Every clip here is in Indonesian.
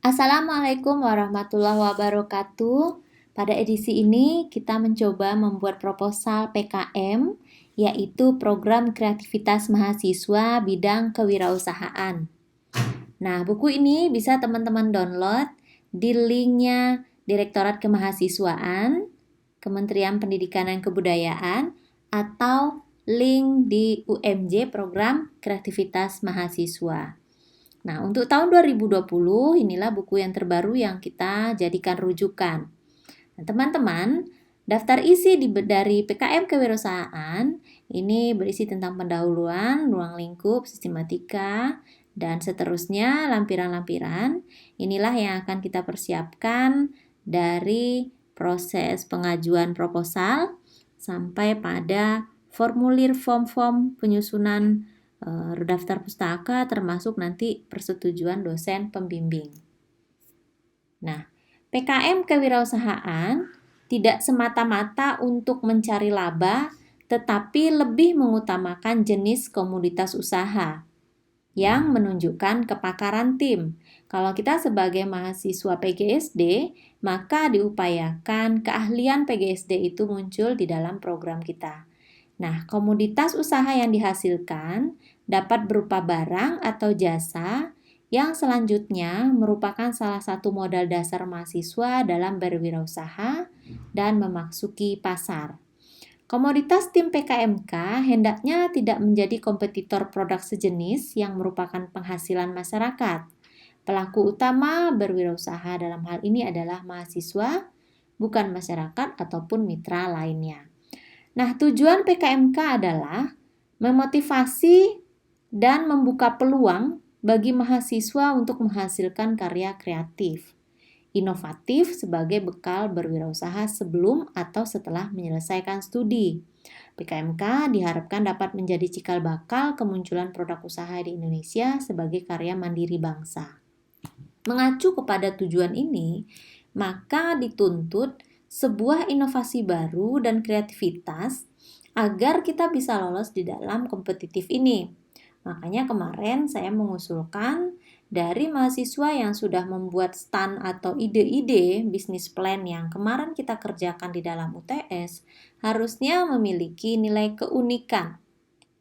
Assalamualaikum warahmatullahi wabarakatuh. Pada edisi ini kita mencoba membuat proposal PKM, yaitu Program Kreativitas Mahasiswa Bidang Kewirausahaan. Nah, buku ini bisa teman-teman download di linknya Direktorat Kemahasiswaan, Kementerian Pendidikan dan Kebudayaan, atau link di UMJ Program Kreativitas Mahasiswa. Nah, untuk tahun 2020 inilah buku yang terbaru yang kita jadikan rujukan. Nah, teman-teman, daftar isi dari PKM Kewirausahaan ini berisi tentang pendahuluan, ruang lingkup, sistematika, dan seterusnya, lampiran-lampiran. Inilah yang akan kita persiapkan dari proses pengajuan proposal sampai pada formulir form-form penyusunan daftar pustaka, termasuk nanti persetujuan dosen pembimbing. Nah, PKM Kewirausahaan tidak semata-mata untuk mencari laba, tetapi lebih mengutamakan jenis komoditas usaha yang menunjukkan kepakaran tim. Kalau kita sebagai mahasiswa PGSD, maka diupayakan keahlian PGSD itu muncul di dalam program kita. Nah, komoditas usaha yang dihasilkan dapat berupa barang atau jasa yang selanjutnya merupakan salah satu modal dasar mahasiswa dalam berwirausaha dan memasuki pasar. Komoditas tim PKMK hendaknya tidak menjadi kompetitor produk sejenis yang merupakan penghasilan masyarakat. Pelaku utama berwirausaha dalam hal ini adalah mahasiswa, bukan masyarakat ataupun mitra lainnya. Nah, tujuan PKMK adalah memotivasi dan membuka peluang bagi mahasiswa untuk menghasilkan karya kreatif, inovatif sebagai bekal berwirausaha sebelum atau setelah menyelesaikan studi. PKMK diharapkan dapat menjadi cikal bakal kemunculan produk usaha di Indonesia sebagai karya mandiri bangsa. Mengacu kepada tujuan ini, maka dituntut sebuah inovasi baru dan kreativitas agar kita bisa lolos di dalam kompetitif ini. Makanya kemarin saya mengusulkan dari mahasiswa yang sudah membuat stand atau ide-ide bisnis plan yang kemarin kita kerjakan di dalam UTS harusnya memiliki nilai keunikan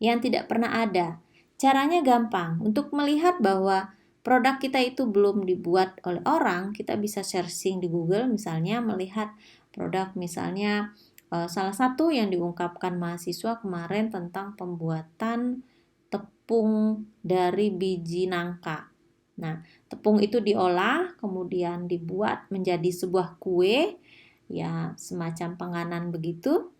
yang tidak pernah ada. Caranya gampang, untuk melihat bahwa produk kita itu belum dibuat oleh orang, kita bisa searching di Google, misalnya melihat produk misalnya salah satu yang diungkapkan mahasiswa kemarin tentang pembuatan tepung dari biji nangka. Nah, tepung itu diolah, kemudian dibuat menjadi sebuah kue, ya semacam penganan begitu.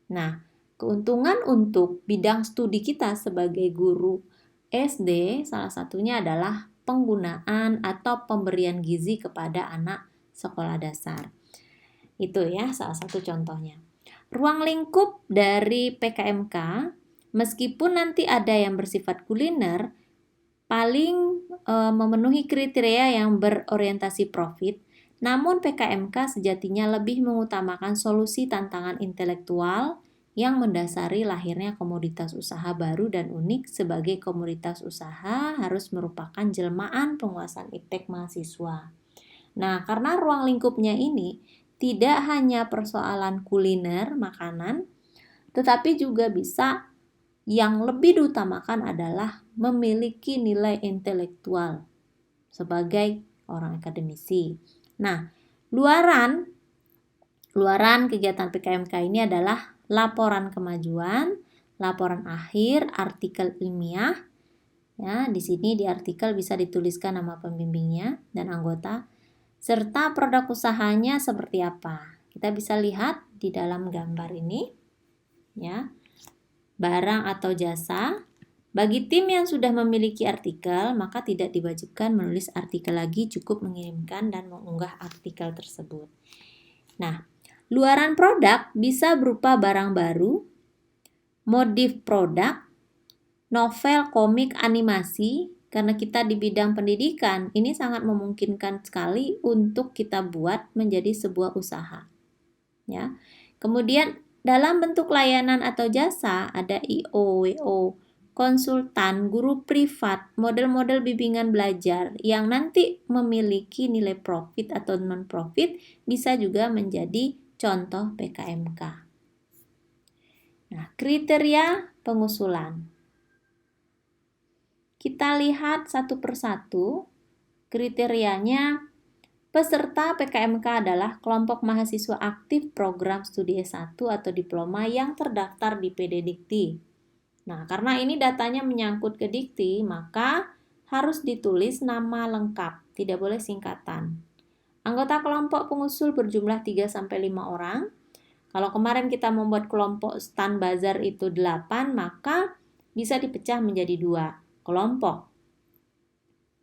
Nah, keuntungan untuk bidang studi kita sebagai guru SD salah satunya adalah penggunaan atau pemberian gizi kepada anak sekolah dasar. Itu ya salah satu contohnya. Ruang lingkup dari PKMK, meskipun nanti ada yang bersifat kuliner, paling memenuhi kriteria yang berorientasi profit, namun PKMK sejatinya lebih mengutamakan solusi tantangan intelektual yang mendasari lahirnya komoditas usaha baru dan unik. Sebagai komoditas usaha harus merupakan jelmaan penguasaan iptek mahasiswa. Nah, karena ruang lingkupnya ini tidak hanya persoalan kuliner, makanan, tetapi juga bisa yang lebih diutamakan adalah memiliki nilai intelektual sebagai orang akademisi. Nah, luaran kegiatan PKMK ini adalah laporan kemajuan, laporan akhir, artikel ilmiah. Ya, di sini di artikel bisa dituliskan nama pembimbingnya dan anggota, serta produk usahanya seperti apa. Kita bisa lihat di dalam gambar ini, ya, barang atau jasa. Bagi tim yang sudah memiliki artikel, maka tidak diwajibkan menulis artikel lagi, cukup mengirimkan dan mengunggah artikel tersebut. Nah, luaran produk bisa berupa barang baru, modif produk, novel, komik, animasi. Karena kita di bidang pendidikan, ini sangat memungkinkan sekali untuk kita buat menjadi sebuah usaha. Ya. Kemudian dalam bentuk layanan atau jasa ada IO, WO, konsultan, guru privat, model-model bimbingan belajar yang nanti memiliki nilai profit atau non-profit bisa juga menjadi contoh PKMK. Nah, kriteria pengusulan. Kita lihat satu persatu. Kriterianya, peserta PKMK adalah kelompok mahasiswa aktif program studi S1 atau diploma yang terdaftar di PD Dikti. Nah, karena ini datanya menyangkut ke Dikti, maka harus ditulis nama lengkap, tidak boleh singkatan. Anggota kelompok pengusul berjumlah 3-5 orang. Kalau kemarin kita membuat kelompok Stan Bazar itu 8, maka bisa dipecah menjadi 2 kelompok,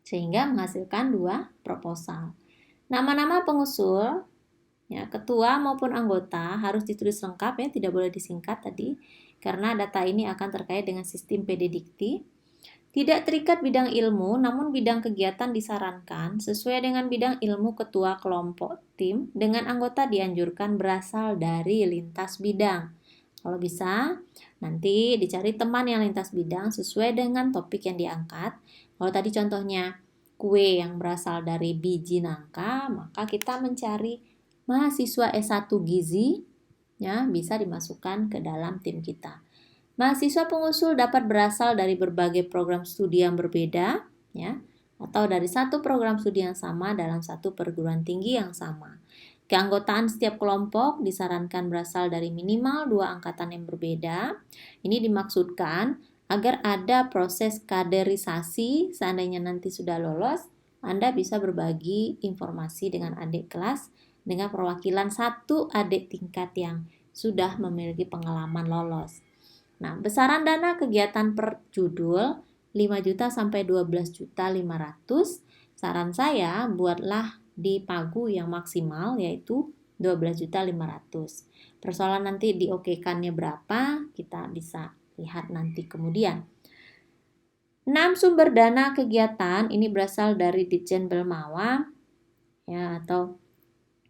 sehingga menghasilkan 2 proposal. Nama-nama pengusul, ya, ketua maupun anggota harus ditulis lengkap ya, tidak boleh disingkat tadi, karena data ini akan terkait dengan sistem PD Dikti. Tidak terikat bidang ilmu, namun bidang kegiatan disarankan sesuai dengan bidang ilmu ketua kelompok tim, dengan anggota dianjurkan berasal dari lintas bidang. Kalau bisa, nanti dicari teman yang lintas bidang sesuai dengan topik yang diangkat. Kalau tadi contohnya kue yang berasal dari biji nangka, maka kita mencari mahasiswa S1 gizi, ya, bisa dimasukkan ke dalam tim kita. Mahasiswa pengusul dapat berasal dari berbagai program studi yang berbeda, ya, atau dari satu program studi yang sama dalam satu perguruan tinggi yang sama. Keanggotaan setiap kelompok disarankan berasal dari minimal 2 angkatan yang berbeda. Ini dimaksudkan agar ada proses kaderisasi. Seandainya nanti sudah lolos, Anda bisa berbagi informasi dengan adik kelas dengan perwakilan satu adik tingkat yang sudah memiliki pengalaman lolos. Nah, besaran dana kegiatan per judul 5 juta sampai 12.500.000. Saran saya buatlah di pagu yang maksimal, yaitu 12.500.000. Persoalan nanti diokekannya berapa, kita bisa lihat nanti kemudian. 6 sumber dana kegiatan ini berasal dari Ditjen Belmawa, ya, atau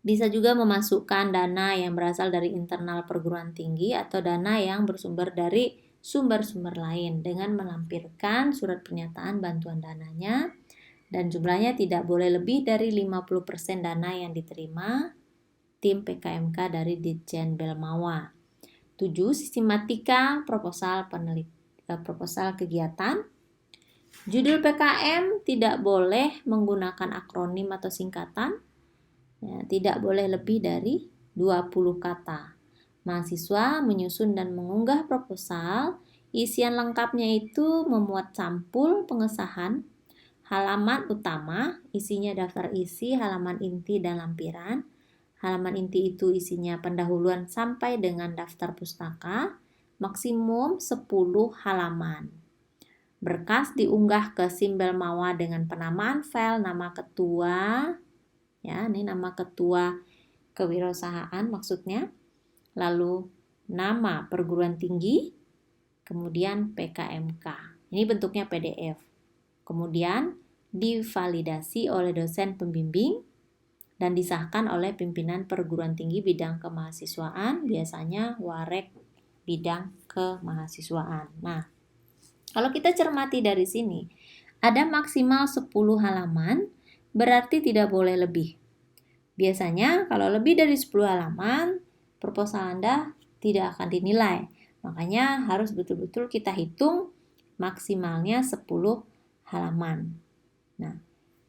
bisa juga memasukkan dana yang berasal dari internal perguruan tinggi atau dana yang bersumber dari sumber-sumber lain dengan melampirkan surat pernyataan bantuan dananya, dan jumlahnya tidak boleh lebih dari 50% dana yang diterima tim PKMK dari Ditjen Belmawa. 7. Sistematika proposal kegiatan. Judul PKM tidak boleh menggunakan akronim atau singkatan. Ya, tidak boleh lebih dari 20 kata. Mahasiswa menyusun dan mengunggah proposal. Isian lengkapnya itu memuat sampul pengesahan, halaman utama, isinya daftar isi, halaman inti, dan lampiran. Halaman inti itu isinya pendahuluan sampai dengan daftar pustaka, maksimum 10 halaman. Berkas diunggah ke SIM Belmawa dengan penamaan file nama ketua, ya, ini nama ketua kewirausahaan maksudnya, lalu nama perguruan tinggi, kemudian PKMK. Ini bentuknya PDF. Kemudian divalidasi oleh dosen pembimbing dan disahkan oleh pimpinan perguruan tinggi bidang kemahasiswaan, biasanya warek bidang kemahasiswaan. Nah, kalau kita cermati dari sini, ada maksimal 10 halaman, berarti tidak boleh lebih. Biasanya kalau lebih dari 10 halaman, proposal Anda tidak akan dinilai. Makanya harus betul-betul kita hitung maksimalnya 10 halaman. Nah,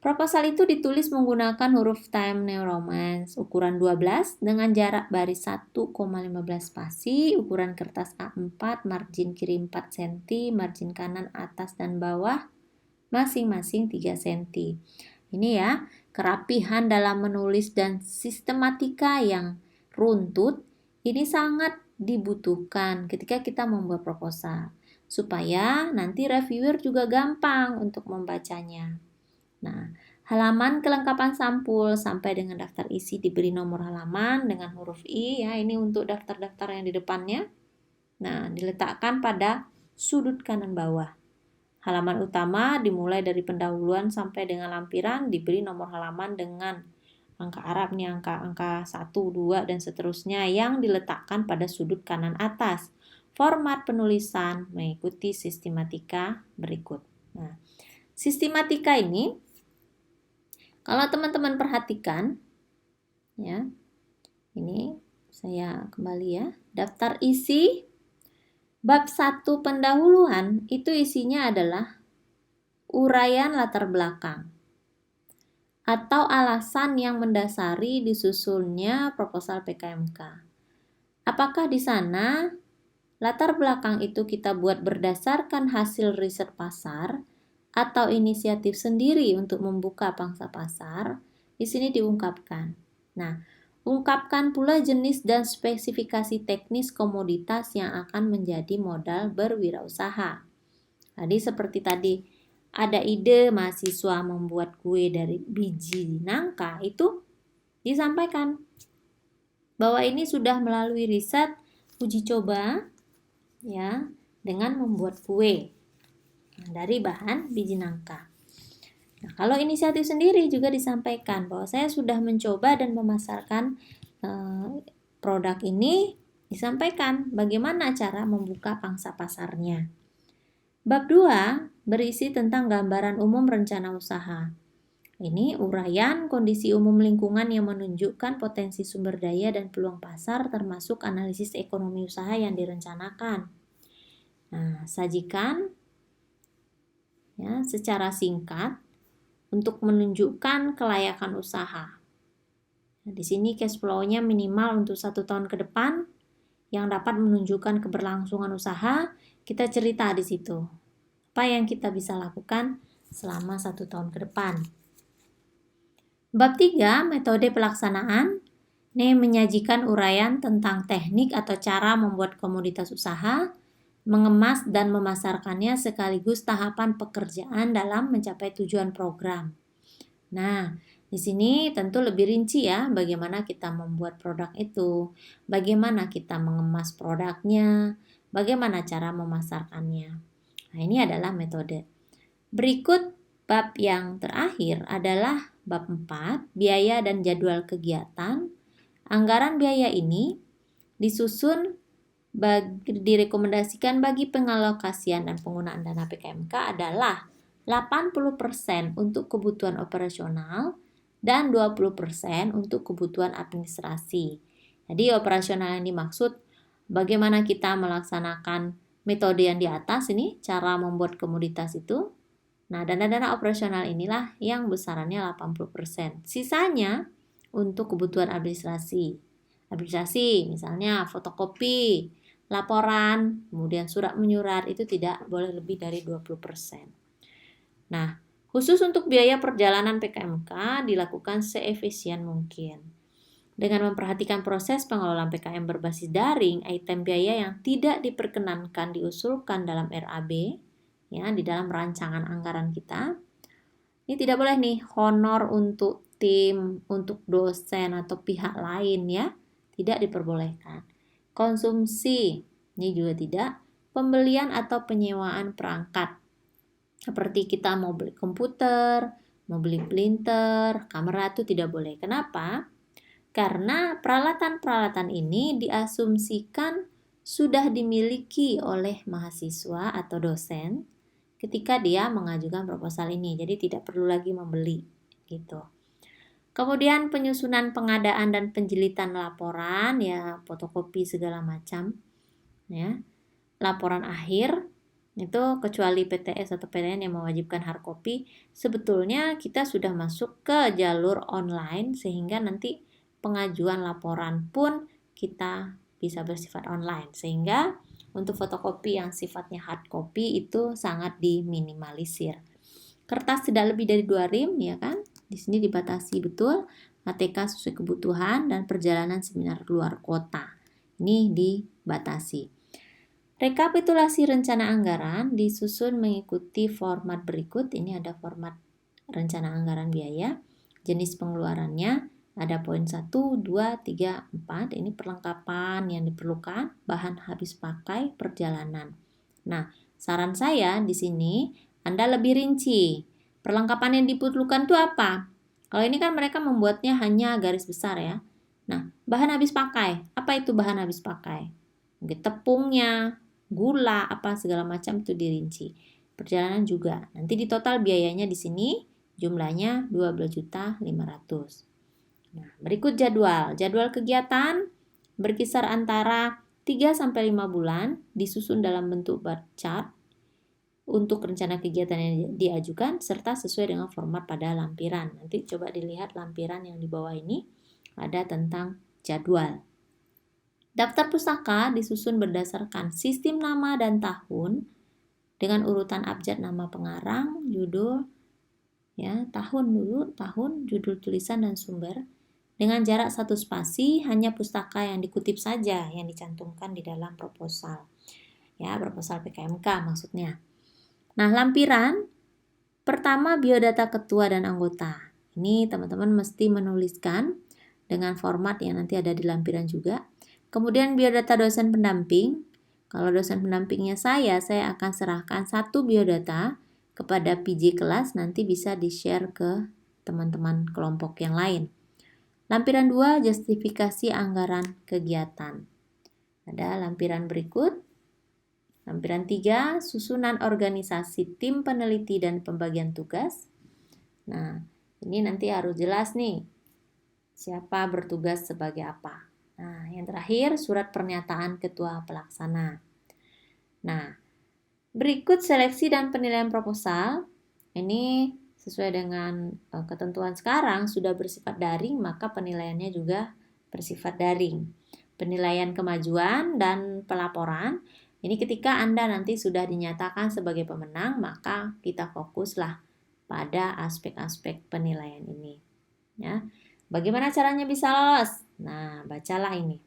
proposal itu ditulis menggunakan huruf Times New Roman ukuran 12 dengan jarak baris 1,15 spasi, ukuran kertas A4, margin kiri 4 cm, margin kanan atas dan bawah masing-masing 3 cm. Ini ya, kerapihan dalam menulis dan sistematika yang runtut ini sangat dibutuhkan ketika kita membuat proposal, supaya nanti reviewer juga gampang untuk membacanya. Nah, halaman kelengkapan sampul sampai dengan daftar isi diberi nomor halaman dengan huruf I, ya, ini untuk daftar-daftar yang di depannya. Nah, diletakkan pada sudut kanan bawah. Halaman utama dimulai dari pendahuluan sampai dengan lampiran diberi nomor halaman dengan angka Arab, nih angka 1, 2, dan seterusnya yang diletakkan pada sudut kanan atas. format penulisan mengikuti sistematika berikut. Nah, sistematika ini kalau teman-teman perhatikan ya, ini saya kembali ya, daftar isi bab 1 pendahuluan itu isinya adalah uraian latar belakang atau alasan yang mendasari disusunnya proposal PKMK. Apakah di sana latar belakang itu kita buat berdasarkan hasil riset pasar atau inisiatif sendiri untuk membuka pangsa pasar? Di sini diungkapkan. Nah, ungkapkan pula jenis dan spesifikasi teknis komoditas yang akan menjadi modal berwirausaha. Tadi seperti tadi, ada ide mahasiswa membuat kue dari biji nangka, itu disampaikan bahwa ini sudah melalui riset uji coba ya dengan membuat kue dari bahan biji nangka. Nah, kalau inisiatif sendiri juga disampaikan bahwa saya sudah mencoba dan memasarkan produk ini, disampaikan bagaimana cara membuka pangsa pasarnya. Bab 2 berisi tentang gambaran umum rencana usaha. Ini uraian kondisi umum lingkungan yang menunjukkan potensi sumber daya dan peluang pasar termasuk analisis ekonomi usaha yang direncanakan. Nah, sajikan ya secara singkat untuk menunjukkan kelayakan usaha. Nah, di sini cash flow-nya minimal untuk 1 tahun ke depan yang dapat menunjukkan keberlangsungan usaha. Kita cerita di situ apa yang kita bisa lakukan selama 1 tahun ke depan. Bab 3, metode pelaksanaan. Ini menyajikan uraian tentang teknik atau cara membuat komoditas usaha, mengemas dan memasarkannya sekaligus tahapan pekerjaan dalam mencapai tujuan program. Nah, di sini tentu lebih rinci ya bagaimana kita membuat produk itu, bagaimana kita mengemas produknya, bagaimana cara memasarkannya. Nah, ini adalah metode. Berikut bab yang terakhir adalah bab 4, biaya dan jadwal kegiatan. Anggaran biaya ini disusun direkomendasikan bagi pengalokasian dan penggunaan dana PKMK adalah 80% untuk kebutuhan operasional dan 20% untuk kebutuhan administrasi. Jadi operasional yang dimaksud bagaimana kita melaksanakan metode yang di atas ini, cara membuat komoditas itu. Nah, dana-dana operasional inilah yang besarannya 80%. Sisanya untuk kebutuhan administrasi. Administrasi misalnya fotokopi, laporan, kemudian surat menyurat itu tidak boleh lebih dari 20%. Nah, khusus untuk biaya perjalanan PKMK dilakukan seefisien mungkin. Dengan memperhatikan proses pengelolaan PKM berbasis daring, item biaya yang tidak diperkenankan diusulkan dalam RAB, ya, di dalam rancangan anggaran kita. Ini tidak boleh nih honor untuk tim, untuk dosen atau pihak lain ya, tidak diperbolehkan. Konsumsi, ini juga tidak. Pembelian atau penyewaan perangkat. Seperti kita mau beli komputer, mau beli printer, kamera itu tidak boleh. Kenapa? Karena peralatan-peralatan ini diasumsikan sudah dimiliki oleh mahasiswa atau dosen ketika dia mengajukan proposal ini. Jadi tidak perlu lagi membeli gitu. Kemudian penyusunan pengadaan dan penjilitan laporan ya, fotokopi segala macam ya. Laporan akhir itu kecuali PTS atau PTN yang mewajibkan hard copy, sebetulnya kita sudah masuk ke jalur online sehingga nanti pengajuan laporan pun kita bisa bersifat online, sehingga untuk fotokopi yang sifatnya hard copy itu sangat diminimalisir. Kertas tidak lebih dari 2 rim ya kan? Di sini dibatasi betul, ATK sesuai kebutuhan dan perjalanan seminar luar kota. Ini dibatasi. Rekapitulasi rencana anggaran disusun mengikuti format berikut. Ini ada format rencana anggaran biaya, jenis pengeluarannya, ada poin 1, 2, 3, 4, ini perlengkapan yang diperlukan, bahan habis pakai, perjalanan. Nah, saran saya di sini Anda lebih rinci. Perlengkapan yang diperlukan itu apa? Kalau ini kan mereka membuatnya hanya garis besar ya. Nah, bahan habis pakai, apa itu bahan habis pakai? Mungkin tepungnya, gula, apa segala macam itu dirinci. Perjalanan juga. Nanti di total biayanya di sini jumlahnya 12.500.000. Nah, berikut jadwal. Jadwal kegiatan berkisar antara 3 sampai 5 bulan, disusun dalam bentuk bar chart untuk rencana kegiatan yang diajukan serta sesuai dengan format pada lampiran. Nanti coba dilihat lampiran yang di bawah ini ada tentang jadwal. Daftar pustaka disusun berdasarkan sistem nama dan tahun dengan urutan abjad nama pengarang, judul, ya, tahun dulu, tahun, judul tulisan dan sumber. Dengan jarak 1 spasi, hanya pustaka yang dikutip saja yang dicantumkan di dalam proposal. Ya, proposal PKMK maksudnya. Nah, lampiran pertama biodata ketua dan anggota. Ini teman-teman mesti menuliskan dengan format yang nanti ada di lampiran juga. Kemudian biodata dosen pendamping. Kalau dosen pendampingnya saya akan serahkan 1 biodata kepada PJ kelas, nanti bisa di-share ke teman-teman kelompok yang lain. Lampiran 2, justifikasi anggaran kegiatan. Ada lampiran berikut. Lampiran 3, susunan organisasi tim peneliti dan pembagian tugas. Nah, ini nanti harus jelas nih, siapa bertugas sebagai apa. Nah, yang terakhir, surat pernyataan ketua pelaksana. Nah, berikut seleksi dan penilaian proposal. Ini sesuai dengan ketentuan sekarang sudah bersifat daring, maka penilaiannya juga bersifat daring. Penilaian kemajuan dan pelaporan. Ini ketika Anda nanti sudah dinyatakan sebagai pemenang, maka kita fokuslah pada aspek-aspek penilaian ini. Ya. Bagaimana caranya bisa lolos? Nah, bacalah ini.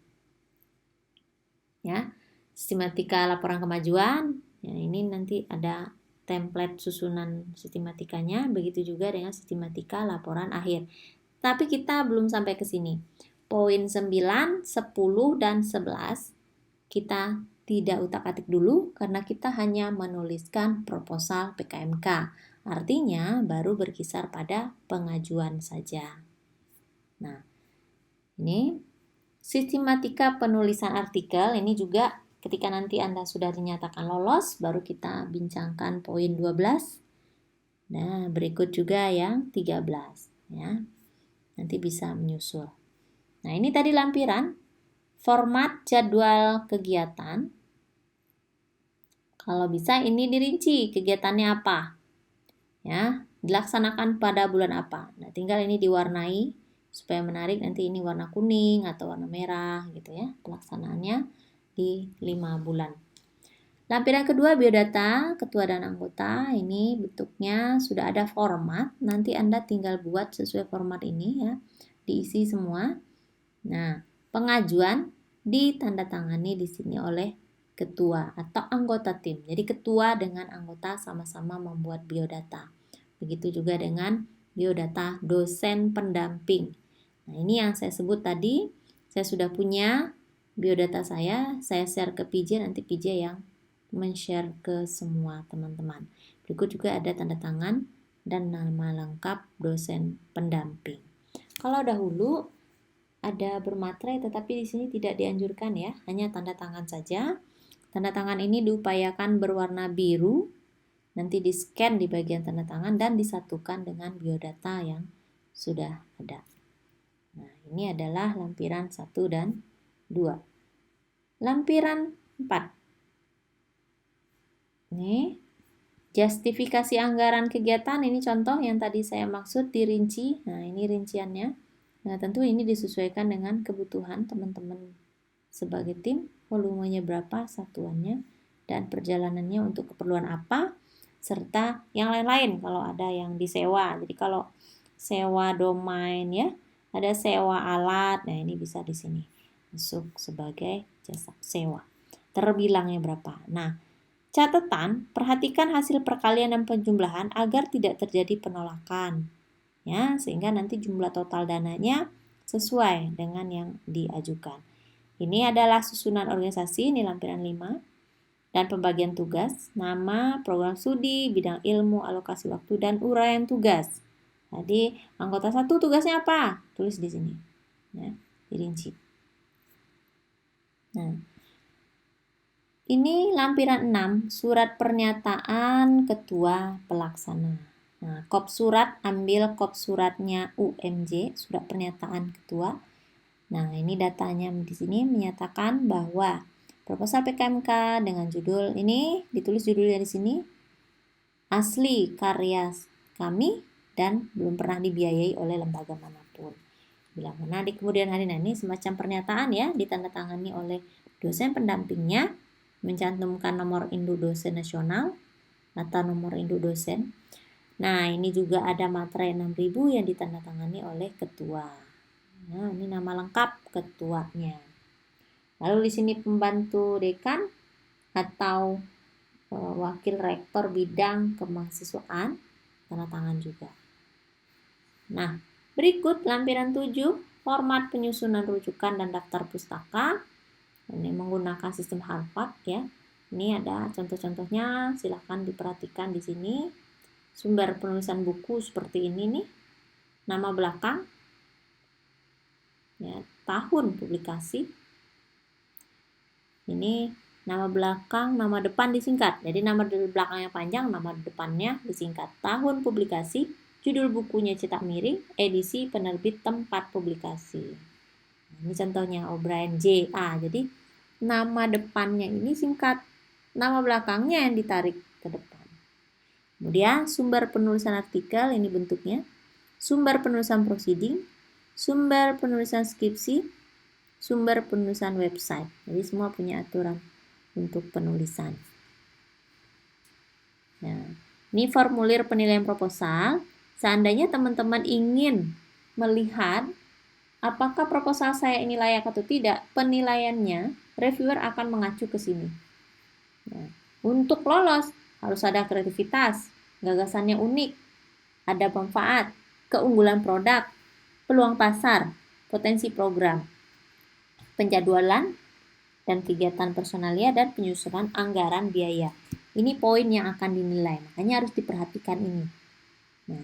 Ya. Sistematika laporan kemajuan. Ya, ini nanti ada template susunan sistematikanya, begitu juga dengan sistematika laporan akhir. Tapi kita belum sampai ke sini. Poin 9, 10, dan 11 kita tidak utak-atik dulu karena kita hanya menuliskan proposal PKMK. Artinya baru berkisar pada pengajuan saja. Nah, ini sistematika penulisan artikel, ini juga ketika nanti Anda sudah dinyatakan lolos, baru kita bincangkan poin 12. Nah, berikut juga yang 13. Ya. Nanti bisa menyusul. Nah, ini tadi lampiran. Format jadwal kegiatan. Kalau bisa ini dirinci kegiatannya apa. Ya, dilaksanakan pada bulan apa. Nah, tinggal ini diwarnai supaya menarik, nanti ini warna kuning atau warna merah gitu ya. Pelaksanaannya di 5 bulan. Lampiran kedua biodata ketua dan anggota. Ini bentuknya sudah ada format. Nanti Anda tinggal buat sesuai format ini ya. Diisi semua. Nah, pengajuan ditandatangani di sini oleh ketua atau anggota tim. Jadi ketua dengan anggota sama-sama membuat biodata. Begitu juga dengan biodata dosen pendamping. Nah, ini yang saya sebut tadi, saya sudah punya biodata saya share ke PJ, nanti PJ yang men-share ke semua teman-teman. Berikut juga ada tanda tangan dan nama lengkap dosen pendamping. Kalau dahulu ada bermaterai, tetapi di sini tidak dianjurkan ya, hanya tanda tangan saja. Tanda tangan ini diupayakan berwarna biru, nanti di-scan di bagian tanda tangan dan disatukan dengan biodata yang sudah ada. Nah, ini adalah lampiran 1 dan 2. Lampiran 4. Ini justifikasi anggaran kegiatan, ini contoh yang tadi saya maksud dirinci. Nah, ini rinciannya. Nah, tentu ini disesuaikan dengan kebutuhan teman-teman sebagai tim, volumenya berapa, satuannya, dan perjalanannya untuk keperluan apa, serta yang lain-lain kalau ada yang disewa. Jadi kalau sewa domain ya, ada sewa alat, nah ini bisa di sini masuk sebagai jasa sewa. Terbilangnya berapa. Nah, catatan, perhatikan hasil perkalian dan penjumlahan agar tidak terjadi penolakan. Ya, sehingga nanti jumlah total dananya sesuai dengan yang diajukan. Ini adalah susunan organisasi, ini lampiran 5. Dan pembagian tugas, nama, program studi, bidang ilmu, alokasi waktu, dan uraian tugas. Jadi, anggota 1 tugasnya apa? Tulis di sini. Ya, dirinci. Nah, Ini lampiran 6, surat pernyataan ketua pelaksana. Nah, kop surat, ambil kop suratnya UMJ, surat pernyataan ketua. Nah, ini datanya di sini menyatakan bahwa proposal PKMK dengan judul ini, ditulis judulnya di sini, asli karya kami dan belum pernah dibiayai oleh lembaga manapun. Bila mana di kemudian hari, ini semacam pernyataan ya, ditandatangani oleh dosen pendampingnya, mencantumkan nomor induk dosen nasional atau nomor induk dosen. Nah, ini juga ada materai 6.000 yang ditandatangani oleh ketua. Nah, ini nama lengkap ketuanya. Lalu di sini pembantu dekan atau wakil rektor bidang kemahasiswaan, tanda tangan juga. Nah, berikut lampiran 7, format penyusunan rujukan dan daftar pustaka. Ini menggunakan sistem Harvard ya. Ini ada contoh-contohnya, silakan diperhatikan di sini. Sumber penulisan buku seperti ini nih. Nama belakang, ya, tahun publikasi. Ini nama belakang, nama depan disingkat. Jadi nama belakangnya panjang, nama depannya disingkat. Tahun publikasi, judul bukunya cetak miring, edisi penerbit tempat publikasi. Ini contohnya O'Brien J.A. Jadi nama depannya ini singkat, nama belakangnya yang ditarik ke depan. Kemudian sumber penulisan artikel, ini bentuknya. Sumber penulisan proceeding, sumber penulisan skripsi, sumber penulisan website. Jadi semua punya aturan untuk penulisan. Nah, ini formulir penilaian proposal. Seandainya teman-teman ingin melihat apakah proposal saya ini layak atau tidak, penilaiannya, reviewer akan mengacu ke sini. Nah, untuk lolos harus ada kreativitas, gagasannya unik, ada manfaat, keunggulan produk, peluang pasar, potensi program, penjadwalan, dan kegiatan personalia dan penyusunan anggaran biaya. Ini poin yang akan dinilai, makanya harus diperhatikan ini. Nah,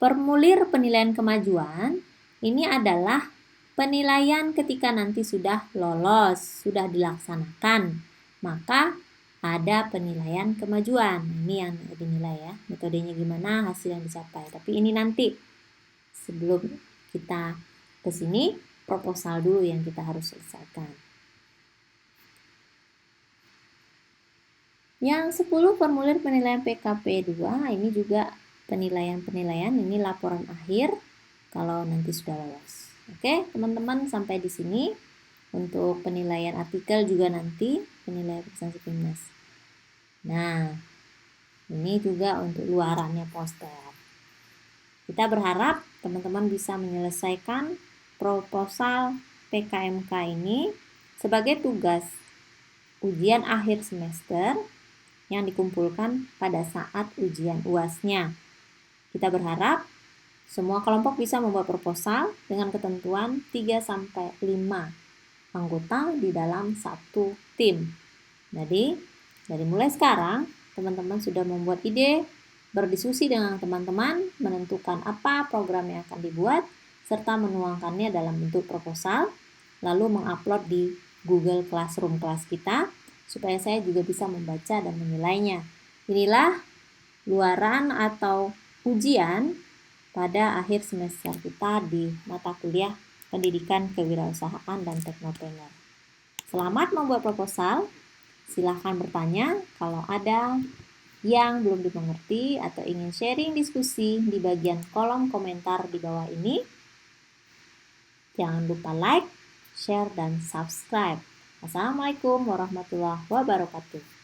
formulir penilaian kemajuan ini adalah penilaian ketika nanti sudah lolos, sudah dilaksanakan, maka ada penilaian kemajuan. Ini yang dinilai ya, metodenya gimana, hasil yang dicapai. Tapi ini nanti sebelum kita ke sini, proposal dulu yang kita harus selesaikan. Yang 10 formulir penilaian PKP 2, ini juga penilaian-penilaian, ini laporan akhir kalau nanti sudah lolos. Oke, teman-teman sampai di sini. Untuk penilaian artikel juga nanti penilaian presentasi PIMNAS. Nah, ini juga untuk luarannya poster. Kita berharap teman-teman bisa menyelesaikan proposal PKMK ini sebagai tugas ujian akhir semester yang dikumpulkan pada saat ujian UAS-nya. Kita berharap semua kelompok bisa membuat proposal dengan ketentuan 3-5 anggota di dalam satu tim. Jadi, dari mulai sekarang, teman-teman sudah membuat ide, berdiskusi dengan teman-teman, menentukan apa program yang akan dibuat, serta menuangkannya dalam bentuk proposal, lalu mengupload di Google Classroom kelas kita, supaya saya juga bisa membaca dan menilainya. Inilah luaran atau ujian pada akhir semester kita di mata kuliah Pendidikan Kewirausahaan dan Teknopreneur. Selamat membuat proposal. Silahkan bertanya kalau ada yang belum dimengerti atau ingin sharing diskusi di bagian kolom komentar di bawah ini. Jangan lupa like, share, dan subscribe. Assalamualaikum warahmatullahi wabarakatuh.